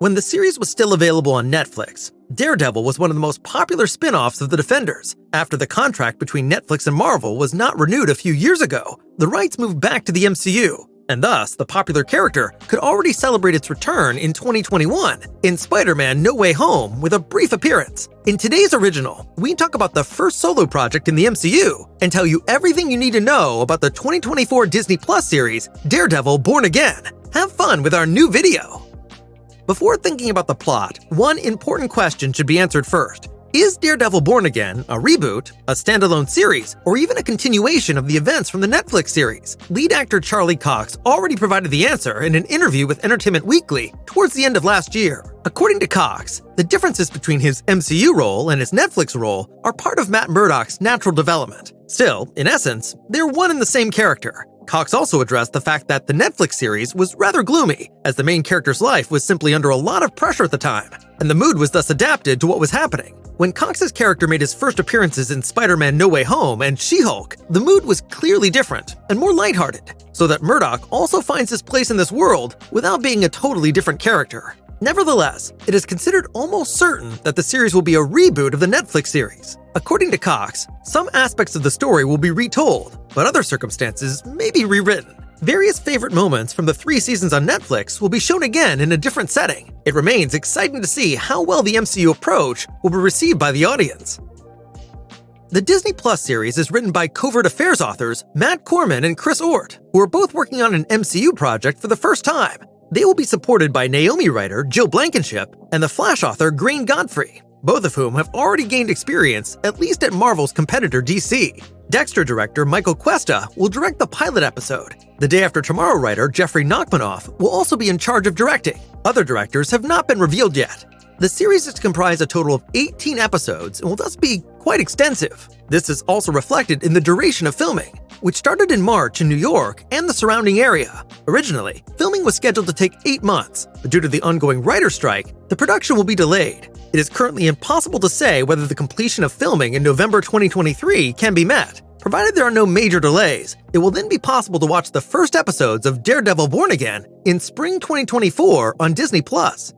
When the series was still available on Netflix, Daredevil was one of the most popular spin-offs of the Defenders. After the contract between Netflix and Marvel was not renewed a few years ago, the rights moved back to the MCU, and thus the popular character could already celebrate its return in 2021 in Spider-Man No Way Home with a brief appearance. In today's original, we talk about the first solo project in the MCU and tell you everything you need to know about the 2024 Disney Plus series Daredevil Born Again. Have fun with our new video! Before thinking about the plot, one important question should be answered first. Is Daredevil Born Again a reboot, a standalone series, or even a continuation of the events from the Netflix series? Lead actor Charlie Cox already provided the answer in an interview with Entertainment Weekly towards the end of last year. According to Cox, the differences between his MCU role and his Netflix role are part of Matt Murdock's natural development. Still, in essence, they're one and the same character. Cox also addressed the fact that the Netflix series was rather gloomy, as the main character's life was simply under a lot of pressure at the time, and the mood was thus adapted to what was happening. When Cox's character made his first appearances in Spider-Man No Way Home and She-Hulk, the mood was clearly different and more lighthearted, so that Murdock also finds his place in this world without being a totally different character. Nevertheless, it is considered almost certain that the series will be a reboot of the Netflix series. According to Cox, some aspects of the story will be retold, but other circumstances may be rewritten. Various favorite moments from the 3 seasons on Netflix will be shown again in a different setting. It remains exciting to see how well the MCU approach will be received by the audience. The Disney Plus series is written by Covert Affairs authors Matt Corman and Chris Ort, who are both working on an MCU project for the first time. They will be supported by Naomi writer Jill Blankenship and the Flash author Green Godfrey, both of whom have already gained experience at least at Marvel's competitor DC. Dexter director Michael Cuesta will direct the pilot episode. The Day After Tomorrow writer Jeffrey Nachmanoff will also be in charge of directing. Other directors have not been revealed yet. The series is comprised a total of 18 episodes and will thus be quite extensive. This is also reflected in the duration of filming, which started in March in New York and the surrounding area. Originally, filming was scheduled to take 8 months, but due to the ongoing writer's strike, the production will be delayed. It is currently impossible to say whether the completion of filming in November 2023 can be met. Provided there are no major delays, it will then be possible to watch the first episodes of Daredevil Born Again in spring 2024 on Disney Plus.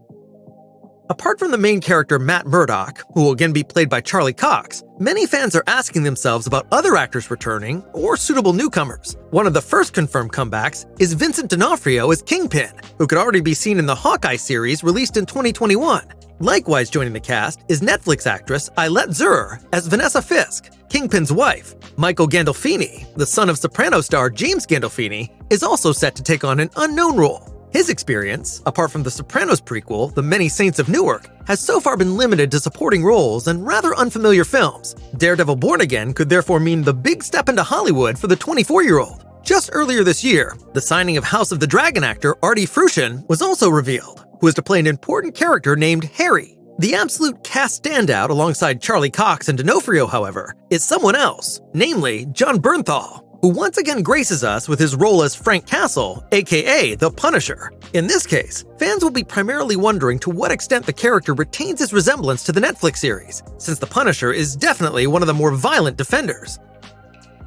Apart from the main character Matt Murdock, who will again be played by Charlie Cox, many fans are asking themselves about other actors returning or suitable newcomers. One of the first confirmed comebacks is Vincent D'Onofrio as Kingpin, who could already be seen in the Hawkeye series released in 2021. Likewise joining the cast is Netflix actress Eilette Zur as Vanessa Fisk, Kingpin's wife. Michael Gandolfini, the son of Sopranos star James Gandolfini, is also set to take on an unknown role. His experience, apart from the Sopranos prequel, The Many Saints of Newark, has so far been limited to supporting roles in rather unfamiliar films. Daredevil Born Again could therefore mean the big step into Hollywood for the 24-year-old. Just earlier this year, the signing of House of the Dragon actor Artie Fruchen was also revealed, who is to play an important character named Harry. The absolute cast standout alongside Charlie Cox and D'Onofrio, however, is someone else, namely Jon Bernthal, who once again graces us with his role as Frank Castle, aka the Punisher. In this case, fans will be primarily wondering to what extent the character retains his resemblance to the Netflix series, since the Punisher is definitely one of the more violent defenders.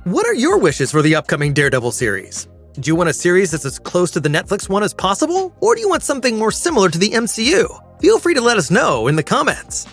What are your wishes for the upcoming Daredevil series? Do you want a series that's as close to the Netflix one as possible, or do you want something more similar to the MCU? Feel free to let us know in the comments.